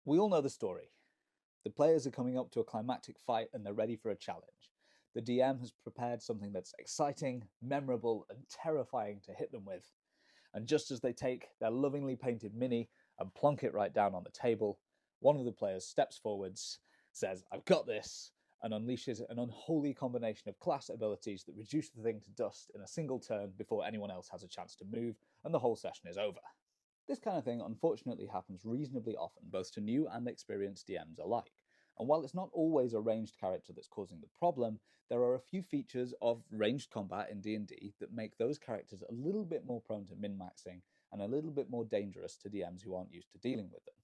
We all know the story. The players are coming up to a climactic fight and they're ready for a challenge. The DM has prepared something that's exciting, memorable, and terrifying to hit them with. And just as they take their lovingly painted mini and plonk it right down on the table, one of the players steps forwards, says, "I've got this," and unleashes an unholy combination of class abilities that reduce the thing to dust in a single turn before anyone else has a chance to move, and the whole session is over. This kind of thing unfortunately happens reasonably often, both to new and experienced DMs alike. And while it's not always a ranged character that's causing the problem, there are a few features of ranged combat in D&D that make those characters a little bit more prone to min-maxing and a little bit more dangerous to DMs who aren't used to dealing with them.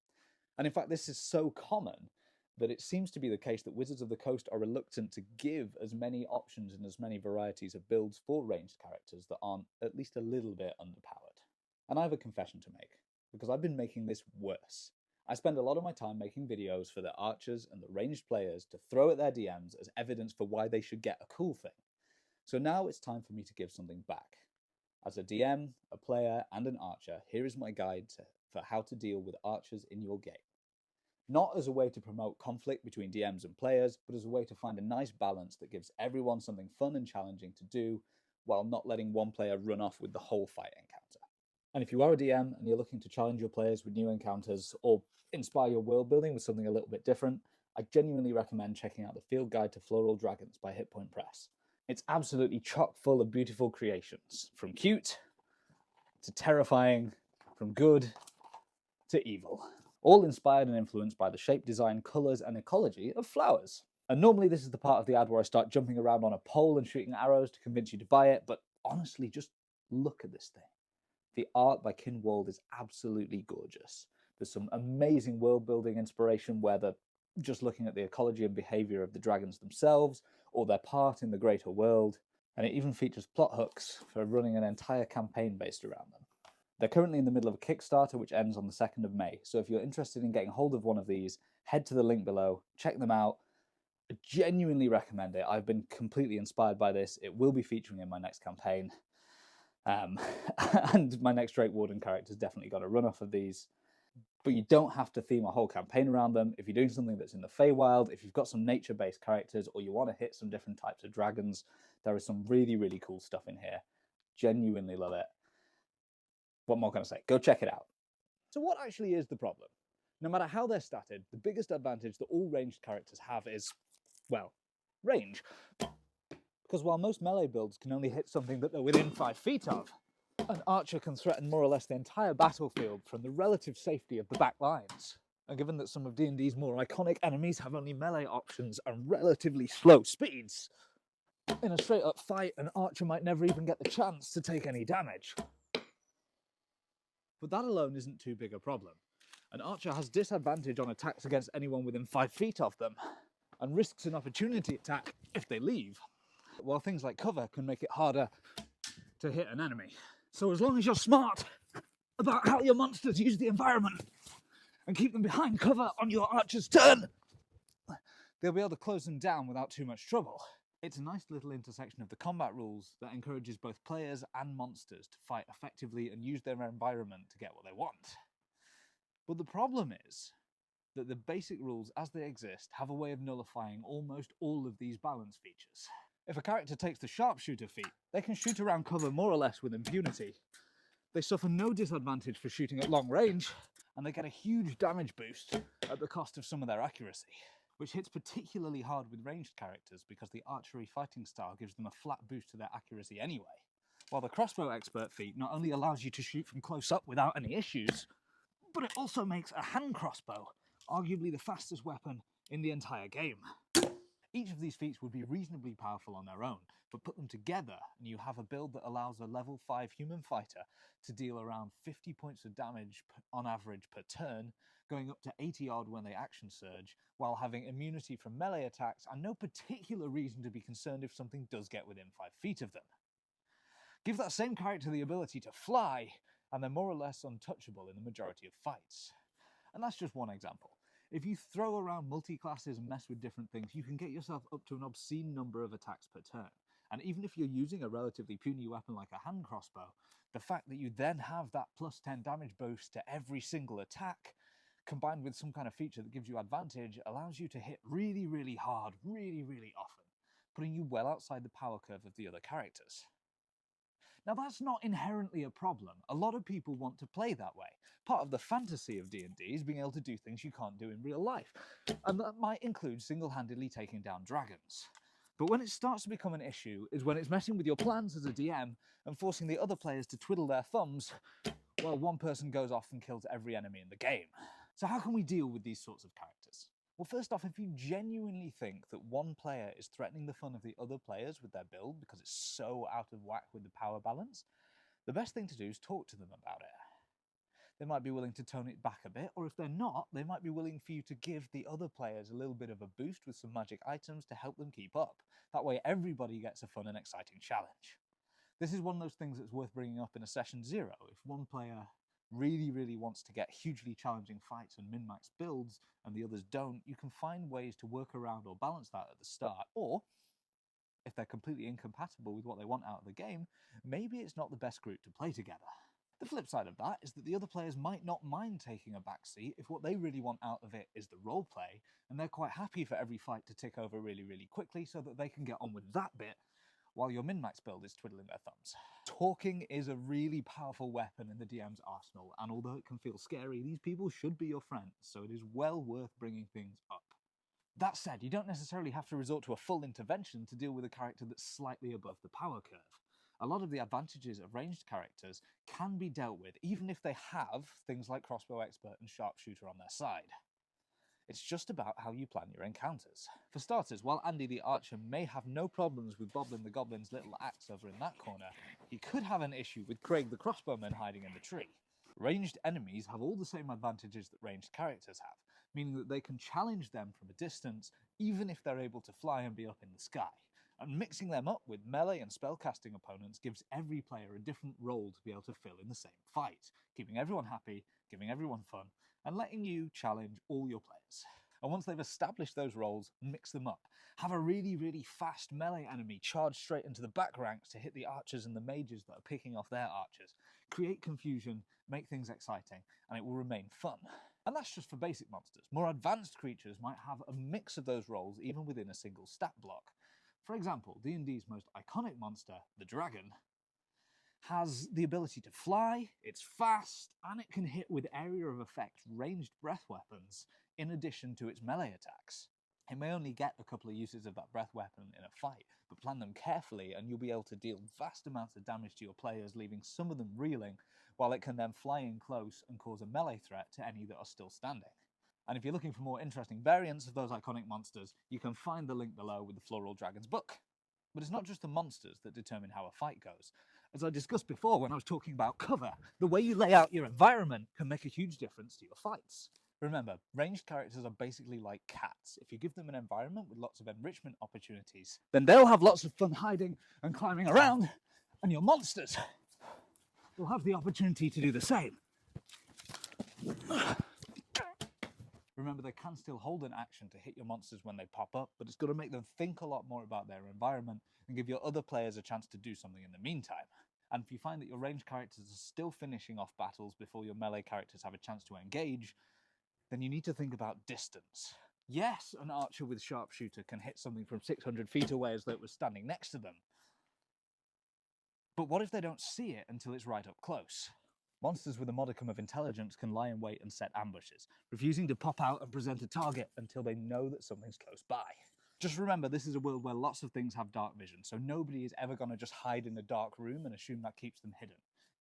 And in fact, this is so common that it seems to be the case that Wizards of the Coast are reluctant to give as many options and as many varieties of builds for ranged characters that aren't at least a little bit underpowered. And I have a confession to make, because I've been making this worse. I spend a lot of my time making videos for the archers and the ranged players to throw at their DMs as evidence for why they should get a cool thing. So now it's time for me to give something back. As a DM, a player, and an archer, here is my guide for how to deal with archers in your game. Not as a way to promote conflict between DMs and players, but as a way to find a nice balance that gives everyone something fun and challenging to do, while not letting one player run off with the whole fight encounter. And if you are a DM and you're looking to challenge your players with new encounters or inspire your world building with something a little bit different, I genuinely recommend checking out the Field Guide to Floral Dragons by Hitpoint Press. It's absolutely chock full of beautiful creations, from cute to terrifying, from good to evil, all inspired and influenced by the shape, design, colours, and ecology of flowers. And normally this is the part of the ad where I start jumping around on a pole and shooting arrows to convince you to buy it, but honestly, just look at this thing. The art by Kinwald is absolutely gorgeous. There's some amazing world-building inspiration where they're just looking at the ecology and behaviour of the dragons themselves, or their part in the greater world, and it even features plot hooks for running an entire campaign based around them. They're currently in the middle of a Kickstarter which ends on the 2nd of May, so if you're interested in getting hold of one of these, head to the link below, check them out. I genuinely recommend it. I've been completely inspired by this. It will be featuring in my next campaign. And my next Drake Warden character's definitely got a run off of these. But you don't have to theme a whole campaign around them. If you're doing something that's in the Feywild, if you've got some nature-based characters, or you want to hit some different types of dragons, there is some really, really cool stuff in here. Genuinely love it. What more can I say? Go check it out. So what actually is the problem? No matter how they're statted, the biggest advantage that all ranged characters have is, well, range. Because while most melee builds can only hit something that they're within 5 feet of, an archer can threaten more or less the entire battlefield from the relative safety of the back lines. And given that some of D&D's more iconic enemies have only melee options and relatively slow speeds, in a straight up fight, an archer might never even get the chance to take any damage. But that alone isn't too big a problem. An archer has disadvantage on attacks against anyone within 5 feet of them, and risks an opportunity attack if they leave, while things like cover can make it harder to hit an enemy. So as long as you're smart about how your monsters use the environment and keep them behind cover on your archer's turn, they'll be able to close them down without too much trouble. It's a nice little intersection of the combat rules that encourages both players and monsters to fight effectively and use their environment to get what they want. But the problem is that the basic rules as they exist have a way of nullifying almost all of these balance features. If a character takes the sharpshooter feat, they can shoot around cover more or less with impunity. They suffer no disadvantage for shooting at long range, and they get a huge damage boost at the cost of some of their accuracy, which hits particularly hard with ranged characters because the archery fighting style gives them a flat boost to their accuracy anyway. While the crossbow expert feat not only allows you to shoot from close up without any issues, but it also makes a hand crossbow arguably the fastest weapon in the entire game. Each of these feats would be reasonably powerful on their own, but put them together and you have a build that allows a level 5 human fighter to deal around 50 points of damage on average per turn, going up to 80 odd when they action surge, while having immunity from melee attacks and no particular reason to be concerned if something does get within 5 feet of them. Give that same character the ability to fly, and they're more or less untouchable in the majority of fights. And that's just one example. If you throw around multi-classes and mess with different things, you can get yourself up to an obscene number of attacks per turn. And even if you're using a relatively puny weapon like a hand crossbow, the fact that you then have that plus 10 damage boost to every single attack combined with some kind of feature that gives you advantage, allows you to hit really, really hard, really, really often, putting you well outside the power curve of the other characters. Now that's not inherently a problem. A lot of people want to play that way. Part of the fantasy of D&D is being able to do things you can't do in real life, and that might include single-handedly taking down dragons. But when it starts to become an issue is when it's messing with your plans as a DM and forcing the other players to twiddle their thumbs while one person goes off and kills every enemy in the game. So how can we deal with these sorts of characters? Well, first off, if you genuinely think that one player is threatening the fun of the other players with their build because it's so out of whack with the power balance, the best thing to do is talk to them about it. They might be willing to tone it back a bit, or if they're not, they might be willing for you to give the other players a little bit of a boost with some magic items to help them keep up. That way everybody gets a fun and exciting challenge. This is one of those things that's worth bringing up in a session 0. If one player really wants to get hugely challenging fights and min-max builds and the others don't, you can find ways to work around or balance that at the start. Or, if they're completely incompatible with what they want out of the game, maybe it's not the best group to play together. The flip side of that is that the other players might not mind taking a backseat if what they really want out of it is the roleplay, and they're quite happy for every fight to tick over really quickly so that they can get on with that bit while your min-max build is twiddling their thumbs. Talking is a really powerful weapon in the DM's arsenal, and although it can feel scary, these people should be your friends, so it is well worth bringing things up. That said, you don't necessarily have to resort to a full intervention to deal with a character that's slightly above the power curve. A lot of the advantages of ranged characters can be dealt with, even if they have things like crossbow expert and sharpshooter on their side. It's just about how you plan your encounters. For starters, while Andy the Archer may have no problems with Boblin the Goblin's little axe over in that corner, he could have an issue with Craig the Crossbowman hiding in the tree. Ranged enemies have all the same advantages that ranged characters have, meaning that they can challenge them from a distance, even if they're able to fly and be up in the sky. And mixing them up with melee and spellcasting opponents gives every player a different role to be able to fill in the same fight, keeping everyone happy, giving everyone fun, and letting you challenge all your players. And once they've established those roles, mix them up. Have a really fast melee enemy charge straight into the back ranks to hit the archers and the mages that are picking off their archers. Create confusion, make things exciting, and it will remain fun. And that's just for basic monsters. More advanced creatures might have a mix of those roles even within a single stat block. For example, D&D's most iconic monster, the dragon, has the ability to fly, it's fast, and it can hit with area of effect ranged breath weapons in addition to its melee attacks. It may only get a couple of uses of that breath weapon in a fight, but plan them carefully and you'll be able to deal vast amounts of damage to your players, leaving some of them reeling, while it can then fly in close and cause a melee threat to any that are still standing. And if you're looking for more interesting variants of those iconic monsters, you can find the link below with the Floral Dragons book. But it's not just the monsters that determine how a fight goes. As I discussed before when I was talking about cover, the way you lay out your environment can make a huge difference to your fights. Remember, ranged characters are basically like cats. If you give them an environment with lots of enrichment opportunities, then they'll have lots of fun hiding and climbing around, and your monsters will have the opportunity to do the same. Remember, they can still hold an action to hit your monsters when they pop up, but it's got to make them think a lot more about their environment and give your other players a chance to do something in the meantime. And if you find that your ranged characters are still finishing off battles before your melee characters have a chance to engage, then you need to think about distance. Yes, an archer with sharpshooter can hit something from 600 feet away as though it was standing next to them. But what if they don't see it until it's right up close? Monsters with a modicum of intelligence can lie in wait and set ambushes, refusing to pop out and present a target until they know that something's close by. Just remember, this is a world where lots of things have dark vision, so nobody is ever going to just hide in a dark room and assume that keeps them hidden.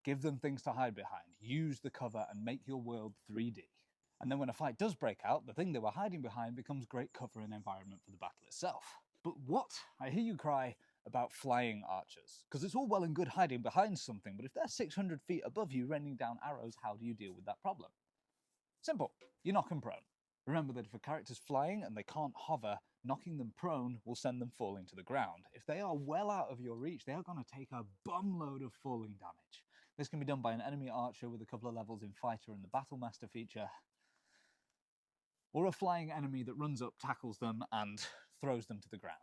Give them things to hide behind, use the cover, and make your world 3D. And then when a fight does break out, the thing they were hiding behind becomes great cover and environment for the battle itself. But what, I hear you cry, about flying archers? Because it's all well and good hiding behind something, but if they're 600 feet above you raining down arrows, how do you deal with that problem? Simple, you knock them prone. Remember that if a character's flying and they can't hover, knocking them prone will send them falling to the ground. If they are well out of your reach, they are going to take a bumload of falling damage. This can be done by an enemy archer with a couple of levels in Fighter and the Battlemaster feature, or a flying enemy that runs up, tackles them, and throws them to the ground.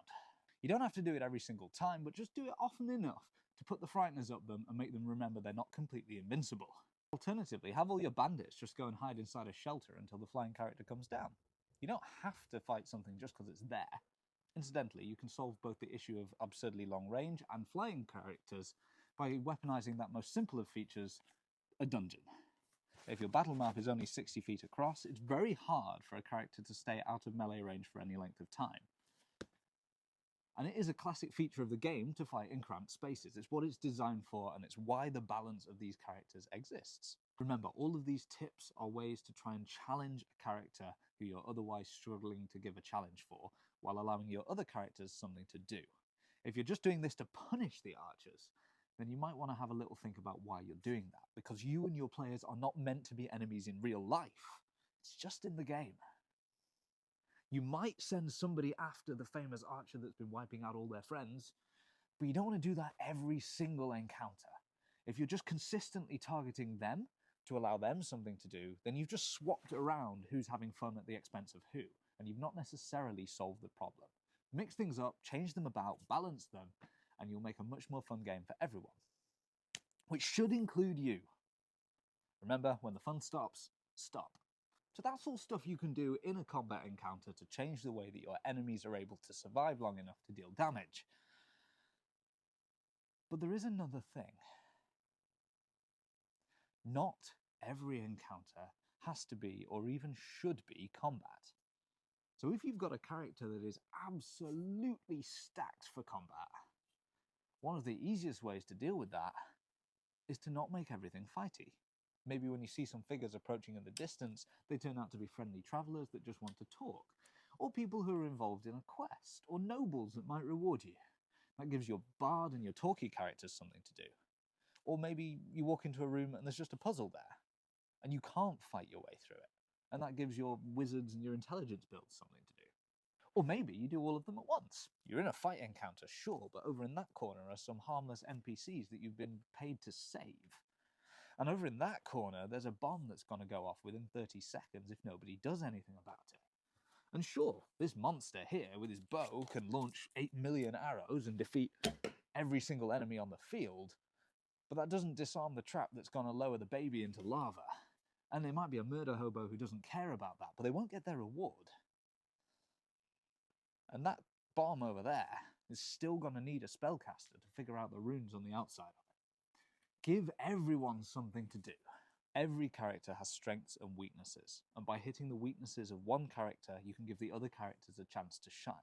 You don't have to do it every single time, but just do it often enough to put the frighteners up them and make them remember they're not completely invincible. Alternatively, have all your bandits just go and hide inside a shelter until the flying character comes down. You don't have to fight something just because it's there. Incidentally, you can solve both the issue of absurdly long range and flying characters by weaponizing that most simple of features, a dungeon. If your battle map is only 60 feet across, it's very hard for a character to stay out of melee range for any length of time. And it is a classic feature of the game to fight in cramped spaces. It's what it's designed for, and it's why the balance of these characters exists. Remember, all of these tips are ways to try and challenge a character who you're otherwise struggling to give a challenge for, while allowing your other characters something to do. If you're just doing this to punish the archers, then you might want to have a little think about why you're doing that, because you and your players are not meant to be enemies in real life. It's just in the game. You might send somebody after the famous archer that's been wiping out all their friends, but you don't want to do that every single encounter. If you're just consistently targeting them to allow them something to do, then you've just swapped around who's having fun at the expense of who, and you've not necessarily solved the problem. Mix things up, change them about, balance them, and you'll make a much more fun game for everyone. Which should include you. Remember, when the fun stops, stop. So that's all stuff you can do in a combat encounter to change the way that your enemies are able to survive long enough to deal damage. But there is another thing. Not every encounter has to be, or even should be, combat. So if you've got a character that is absolutely stacked for combat, one of the easiest ways to deal with that is to not make everything fighty. Maybe when you see some figures approaching in the distance, they turn out to be friendly travelers that just want to talk, or people who are involved in a quest, or nobles that might reward you. That gives your bard and your talkie characters something to do. Or maybe you walk into a room and there's just a puzzle there, and you can't fight your way through it, and that gives your wizards and your intelligence builds something to do. Or maybe you do all of them at once. You're in a fight encounter, sure, but over in that corner are some harmless NPCs that you've been paid to save. And over in that corner, there's a bomb that's going to go off within 30 seconds if nobody does anything about it. And sure, this monster here with his bow can launch 8 million arrows and defeat every single enemy on the field, but that doesn't disarm the trap that's going to lower the baby into lava. And there might be a murder hobo who doesn't care about that, but they won't get their reward. And that bomb over there is still going to need a spellcaster to figure out the runes on the outside of it. Give everyone something to do. Every character has strengths and weaknesses, and by hitting the weaknesses of one character, you can give the other characters a chance to shine.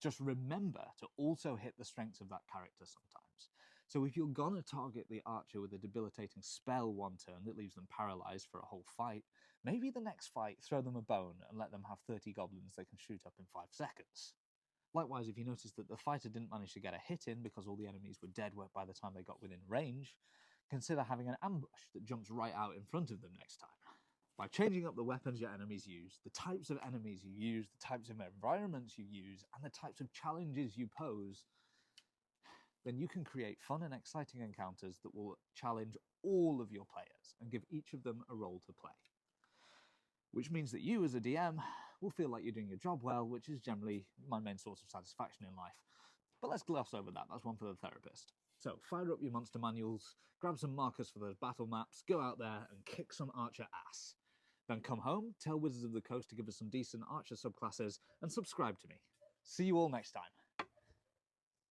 Just remember to also hit the strengths of that character sometimes. So if you're gonna target the archer with a debilitating spell one turn that leaves them paralyzed for a whole fight, maybe the next fight throw them a bone and let them have 30 goblins they can shoot up in 5 seconds. Likewise, if you notice that the fighter didn't manage to get a hit in because all the enemies were dead by the time they got within range, consider having an ambush that jumps right out in front of them next time. By changing up the weapons your enemies use, the types of enemies you use, the types of environments you use, and the types of challenges you pose, then you can create fun and exciting encounters that will challenge all of your players and give each of them a role to play. Which means that you, as a DM, will feel like you're doing your job well, which is generally my main source of satisfaction in life. But let's gloss over that, that's one for the therapist. So fire up your monster manuals, grab some markers for those battle maps, go out there and kick some archer ass. Then come home, tell Wizards of the Coast to give us some decent archer subclasses, and subscribe to me. See you all next time.